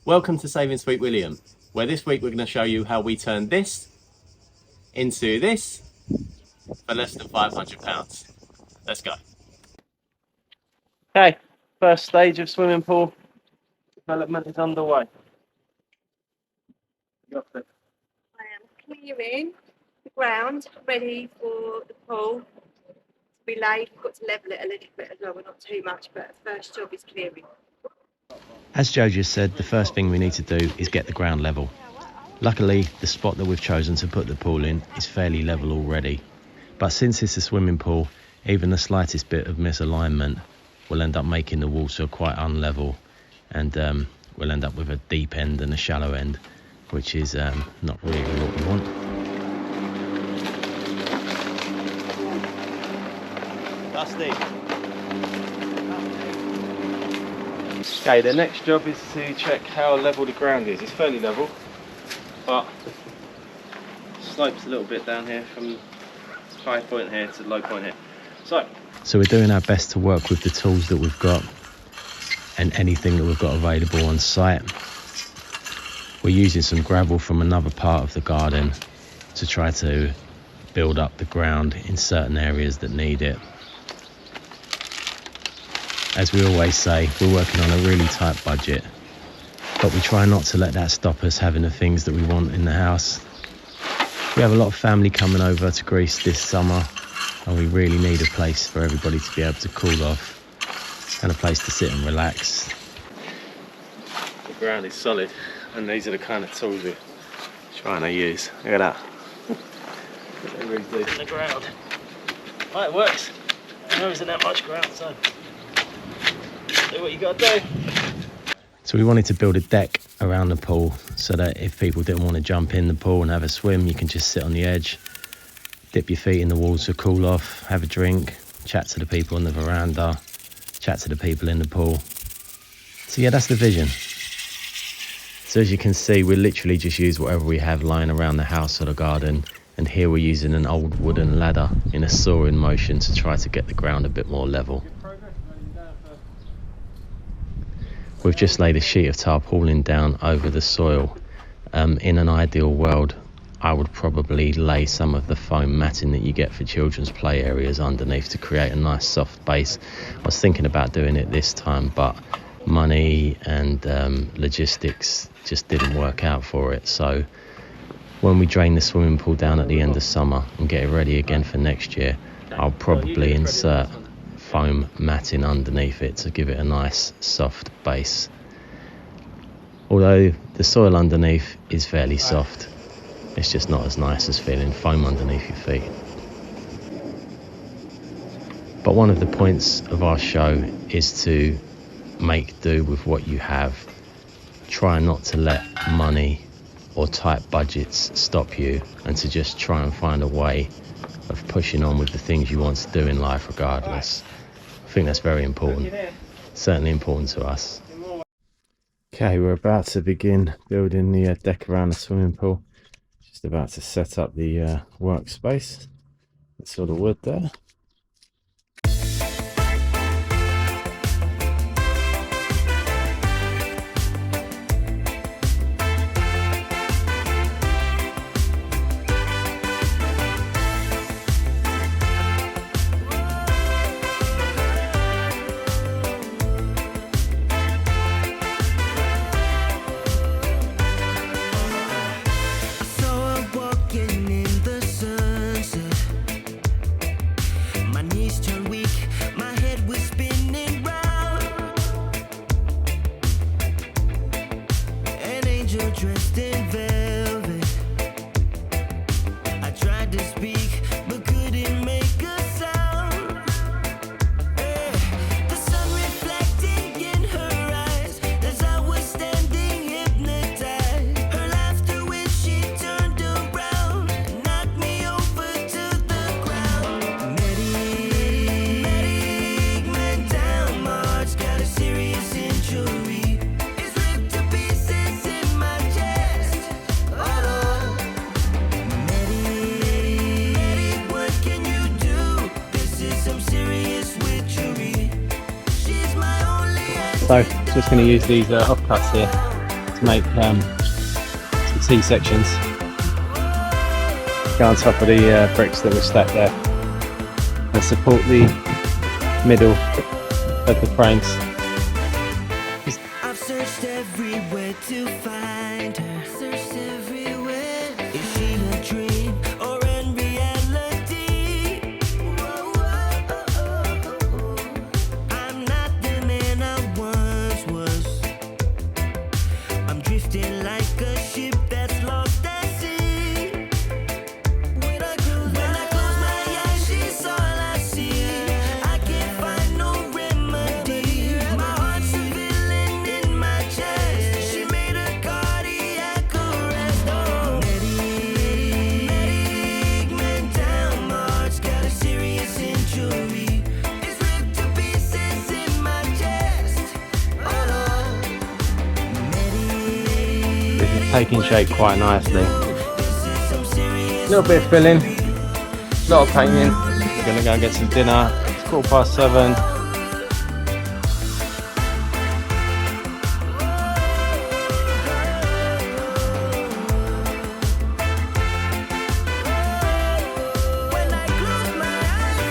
Welcome to Saving Sweet William, where this week we're going to show you how we turn this into this for less than £500. Let's go. Okay, first stage of swimming pool development is underway. I am clearing the ground ready for the pool to be laid. We've got to level it a little bit as well, not too much, but the first job is clearing. As Joe just said, the first thing we need to do is get the ground level. Luckily, the spot that we've chosen to put the pool in is fairly level already. But since it's a swimming pool, even the slightest bit of misalignment will end up making the water quite unlevel, and we'll end up with a deep end and a shallow end, which is not really what we want. Dusty. Okay, the next job is to check how level the ground is. It's fairly level, but slopes a little bit down here from high point here to low point here. So we're doing our best to work with the tools that we've got and anything that we've got available on site. We're using some gravel from another part of the garden to try to build up the ground in certain areas that need it. As we always say, we're working on a really tight budget, but we try not to let that stop us having the things that we want in the house. We have a lot of family coming over to Greece this summer, and we really need a place for everybody to be able to cool off and a place to sit and relax. the ground is solid, and these are the kind of tools we're trying to use. Look at that. What they really do in the ground. Right, it works. There isn't that much ground, so do what you got to do. So we wanted to build a deck around the pool so that if people didn't want to jump in the pool and have a swim, you can just sit on the edge, dip your feet in the water, cool off, have a drink, chat to the people on the veranda, chat to the people in the pool. So yeah, that's the vision. So as you can see, we literally just use whatever we have lying around the house or the garden, and here we're using an old wooden ladder in a sawing motion to try to get the ground a bit more level. We've just laid a sheet of tarpaulin down over the soil. In an ideal world, I would probably lay some of the foam matting that you get for children's play areas underneath to create a nice soft base. I was thinking about doing it this time, but money and logistics just didn't work out for it. So when we drain the swimming pool down at the end of summer and get it ready again for next year, I'll probably insert foam matting underneath it to give it a nice soft base. Although the soil underneath is fairly soft, it's just not as nice as feeling foam underneath your feet. But one of the points of our show is to make do with what you have. Try not to let money or tight budgets stop you, and to just try and find a way of pushing on with the things you want to do in life regardless. I think that's very important, certainly important to us. Okay, we're about to begin building the deck around the swimming pool. Just about to set up the workspace. That's all the wood there. Dressed in velvet, I tried to speak but couldn't make a sound. The sun reflecting in her eyes as I was standing hypnotized. Her laughter when she turned around knocked me over to the ground. Medic went down, Marge got a serious injury. So, just going to use these offcuts here to make some T sections. Go on top of the bricks that were stacked there and support the middle of the frames. I've searched everywhere to find her. Searched everywhere. Is she a dream or in reality? I'm not the man I once was. I'm drifting like a ship that's lost at sea. When I close my eyes, she's all I see. I can't find no remedy. My heart's a villain in my chest. She made a cardiac arrest. Oh, medic, man down. My heart's got a serious injury. It's ripped to pieces in my chest. Oh, medic. This is taking shape quite nicely. This is some serious. A little bit of filling, a lot of painting. We're gonna go and get some dinner. It's 7:15. When I close my eyes,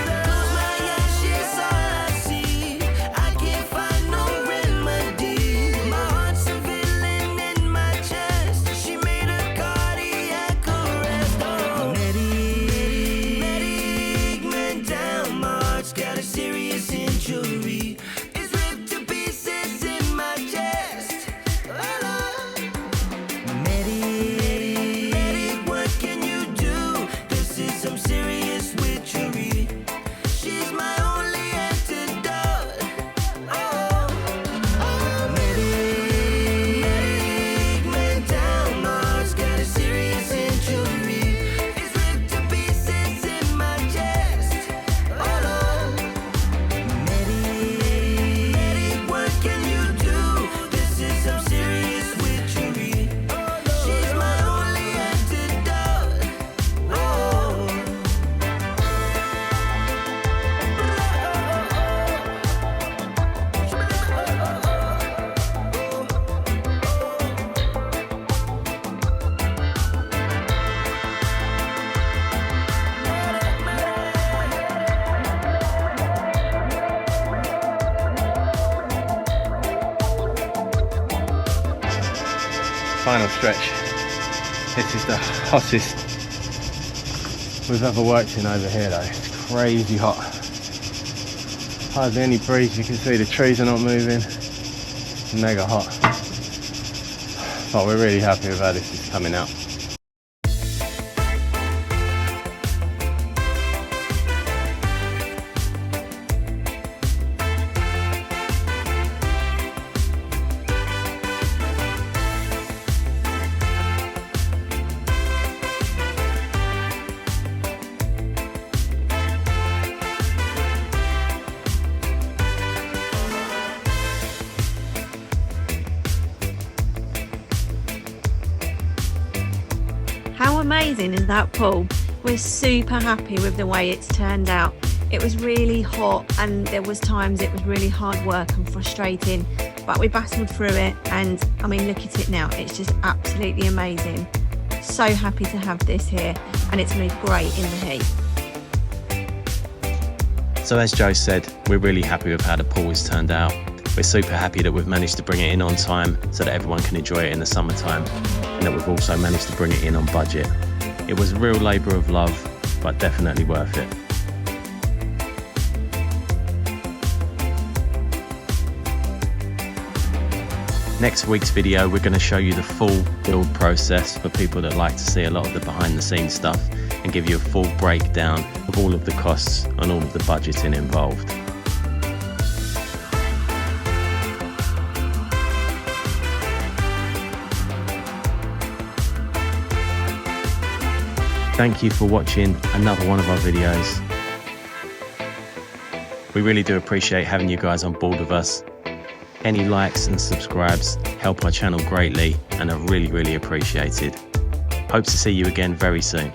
she's all I see. I can't find no remedy. My heart's a villain in my chest. She made a cardiac arrest. Oh, medic, man down. My heart's got a serious injury. It's ripped to pieces in my chest. Oh, medic, what can you do? This is some serious witchery. She's my only antidote. Oh, medic, man down. My heart's got a serious injury. It's ripped to pieces in my chest. Oh, medic, what can you do? This is some serious witchery. She's my only antidote. Oh. Final stretch. This is the hottest we've ever worked in over here though. It's crazy hot. Hardly any breeze, you can see the trees are not moving. Mega hot. But we're really happy with how this is coming out. How amazing is that pool? We're super happy with the way it's turned out. It was really hot and there was times it was really hard work and frustrating, but we battled through it, and I mean, look at it now. It's just absolutely amazing. So happy to have this here, and it's going to be great in the heat. So as Joe said, we're really happy with how the pool has turned out. We're super happy that we've managed to bring it in on time so that everyone can enjoy it in the summertime, and that we've also managed to bring it in on budget. It was a real labour of love, but definitely worth it. Next week's video, we're going to show you the full build process for people that like to see a lot of the behind the scenes stuff, and give you a full breakdown of all of the costs and all of the budgeting involved. Thank you for watching another one of our videos. We really do appreciate having you guys on board with us. Any likes and subscribes help our channel greatly and are really, really appreciated. Hope to see you again very soon.